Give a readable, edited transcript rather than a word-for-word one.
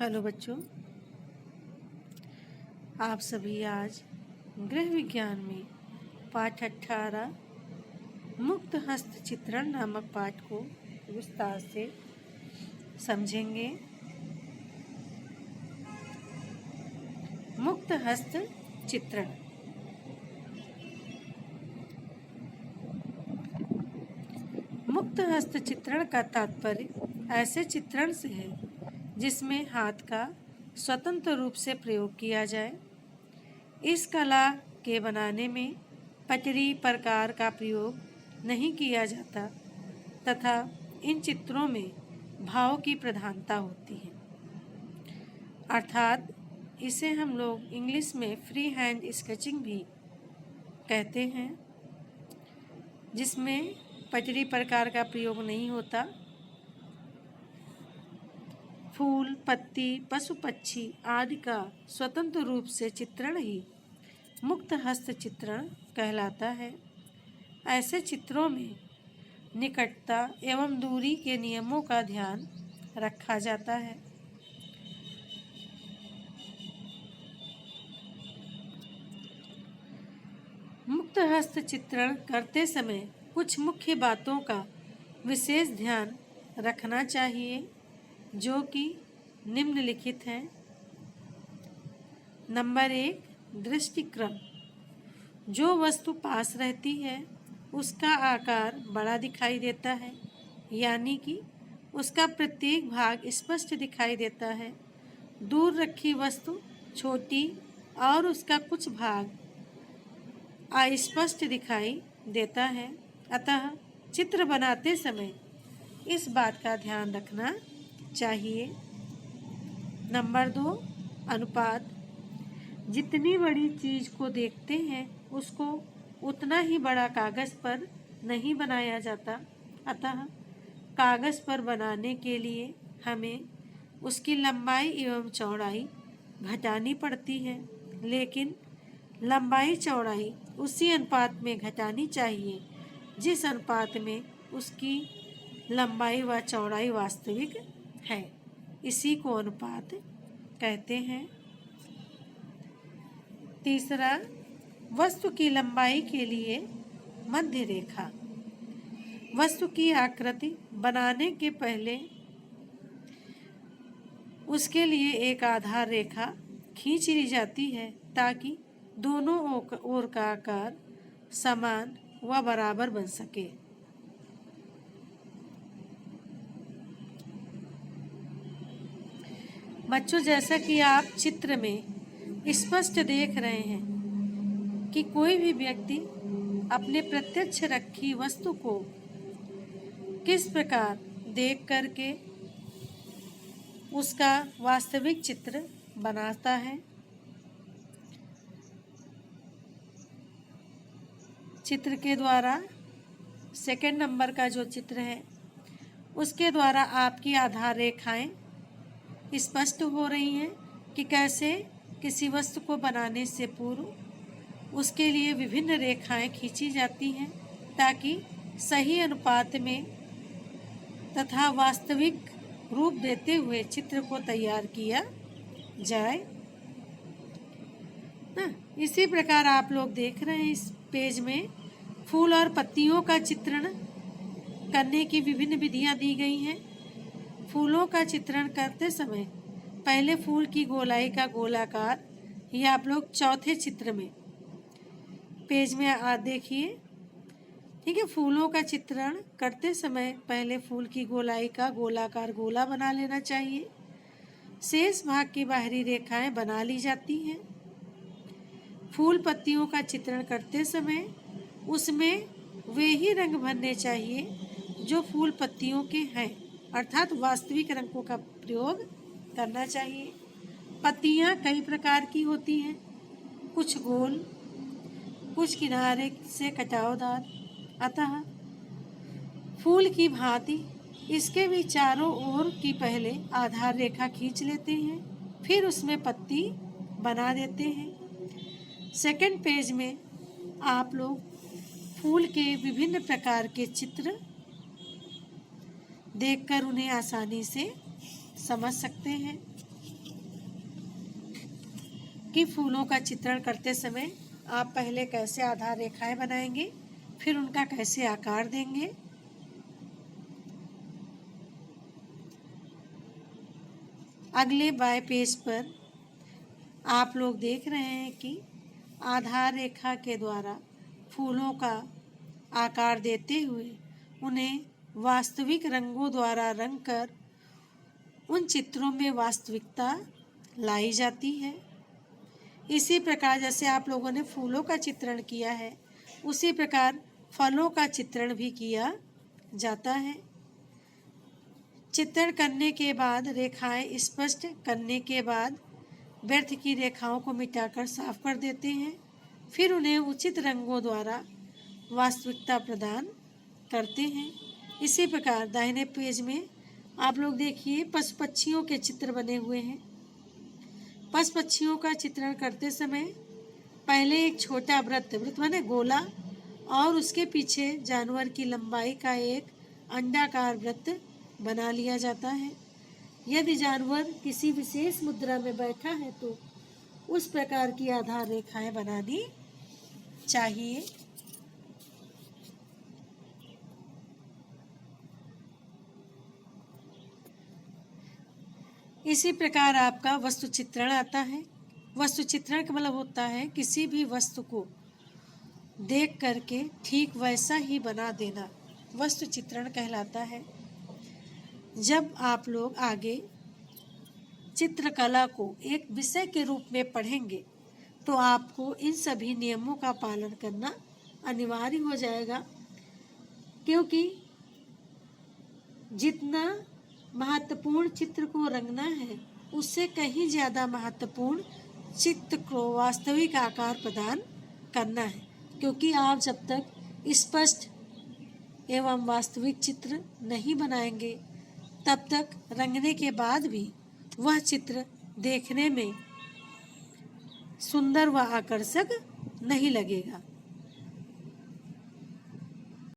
Hello बच्चों, आप सभी आज गृह विज्ञान में पाठ 18 मुक्त हस्त चित्रण नामक पाठ को विस्तार से समझेंगे। मुक्त हस्त चित्रण। मुक्त हस्त चित्रण का तात्पर्य ऐसे चित्रण से है जिसमें हाथ का स्वतंत्र रूप से प्रयोग किया जाए। इस कला के बनाने में पटरी प्रकार का प्रयोग नहीं किया जाता तथा इन चित्रों में भाव की प्रधानता होती है, अर्थात इसे हम लोग इंग्लिश में फ्री हैंड स्केचिंग भी कहते हैं, जिसमें पटरी प्रकार का प्रयोग नहीं होता। फूल, पत्ती, पशु पक्षी आदि का स्वतंत्र रूप से चित्रण ही मुक्त हस्त चित्रण कहलाता है। ऐसे चित्रों में निकटता एवं दूरी के नियमों का ध्यान रखा जाता है। मुक्त हस्त चित्रण करते समय कुछ मुख्य बातों का विशेष ध्यान रखना चाहिए, जो कि निम्नलिखित हैं। नंबर 1, दृष्टिक्रम। जो वस्तु पास रहती है उसका आकार बड़ा दिखाई देता है, यानी कि उसका प्रत्येक भाग स्पष्ट दिखाई देता है। दूर रखी वस्तु छोटी और उसका कुछ भाग अस्पष्ट दिखाई देता है। अतः चित्र बनाते समय इस बात का ध्यान रखना चाहिए। नंबर 2, अनुपात। जितनी बड़ी चीज को देखते हैं उसको उतना ही बड़ा कागज पर नहीं बनाया जाता, अतः कागज पर बनाने के लिए हमें उसकी लंबाई एवं चौड़ाई घटानी पड़ती है, लेकिन लंबाई चौड़ाई उसी अनुपात में घटानी चाहिए जिस अनुपात में उसकी लंबाई व चौड़ाई वास्तविक है। इसी को अनुपात कहते हैं। तीसरा, वस्तु की लंबाई के लिए मध्य रेखा। वस्तु की आकृति बनाने के पहले उसके लिए एक आधार रेखा खींच ली जाती है ताकि दोनों ओर का आकार समान व बराबर बन सके। बच्चों, जैसा कि आप चित्र में स्पष्ट देख रहे हैं कि कोई भी व्यक्ति अपने प्रत्यक्ष रखी वस्तु को किस प्रकार देख करके उसका वास्तविक चित्र बनाता है। चित्र के द्वारा सेकंड नंबर का जो चित्र है उसके द्वारा आपकी आधार रेखाएं स्पष्ट हो रही हैं कि कैसे किसी वस्तु को बनाने से पूर्व उसके लिए विभिन्न रेखाएं खींची जाती हैं ताकि सही अनुपात में तथा वास्तविक रूप देते हुए चित्र को तैयार किया जाए ना। इसी प्रकार आप लोग देख रहे हैं इस पेज में फूल और पत्तियों का चित्रण करने की विभिन्न विधियां दी गई हैं। फूलों का चित्रण करते समय पहले फूल की गोलाई का गोलाकार, ये आप लोग चौथे चित्र में पेज में देखिए, ठीक है। फूलों का चित्रण करते समय पहले फूल की गोलाई का गोलाकार गोला बना लेना चाहिए। शेष भाग की बाहरी रेखाएं बना ली जाती हैं। फूल पत्तियों का चित्रण करते समय उसमें वे ही रंग भरने चाहिए जो फूल पत्तियों के हैं, अर्थात वास्तविक रंगों का प्रयोग करना चाहिए। पत्तियां कई प्रकार की होती हैं, कुछ गोल, कुछ किनारे से कटावदार। अतः फूल की भांति इसके भी चारों ओर की पहले आधार रेखा खींच लेते हैं, फिर उसमें पत्ती बना देते हैं। सेकंड पेज में आप लोग फूल के विभिन्न प्रकार के चित्र देखकर उन्हें आसानी से समझ सकते हैं। कि फूलों का चित्रण करते समय आप पहले कैसे आधार रेखाएं बनाएंगे, फिर उनका कैसे आकार देंगे। अगले बाएं पेज पर आप लोग देख रहे हैं कि आधार रेखा के द्वारा फूलों का आकार देते हुए उन्हें वास्तविक रंगों द्वारा रंग कर उन चित्रों में वास्तविकता लाई जाती है। इसी प्रकार जैसे आप लोगों ने फूलों का चित्रण किया है, उसी प्रकार फलों का चित्रण भी किया जाता है। चित्रण करने के बाद रेखाएं स्पष्ट करने के बाद व्यर्थ की रेखाओं को मिटाकर साफ कर देते हैं, फिर उन्हें उचित रंगों द्वारा वास्तविकता प्रदान करते हैं। इसी प्रकार दाहिने पेज में आप लोग देखिए पशु पक्षियों के चित्र बने हुए हैं। पशु पक्षियों का चित्रण करते समय पहले एक छोटा वृत्त माने गोला और उसके पीछे जानवर की लंबाई का एक अंडाकार वृत्त बना लिया जाता है। यदि जानवर किसी विशेष मुद्रा में बैठा है तो उस प्रकार की आधार रेखाएं बनानी चाहिए। इसी प्रकार आपका वस्तु चित्रण आता है। वस्तु चित्रण का मतलब होता है किसी भी वस्तु को देख करके ठीक वैसा ही बना देना, वस्तु चित्रण कहलाता है। जब आप लोग आगे चित्रकला को एक विषय के रूप में पढ़ेंगे तो आपको इन सभी नियमों का पालन करना अनिवार्य हो जाएगा, क्योंकि जितना महत्वपूर्ण चित्र को रंगना है उससे कहीं ज़्यादा महत्वपूर्ण चित्र को वास्तविक आकार प्रदान करना है। क्योंकि आप जब तक स्पष्ट एवं वास्तविक चित्र नहीं बनाएंगे तब तक रंगने के बाद भी वह चित्र देखने में सुंदर व आकर्षक नहीं लगेगा।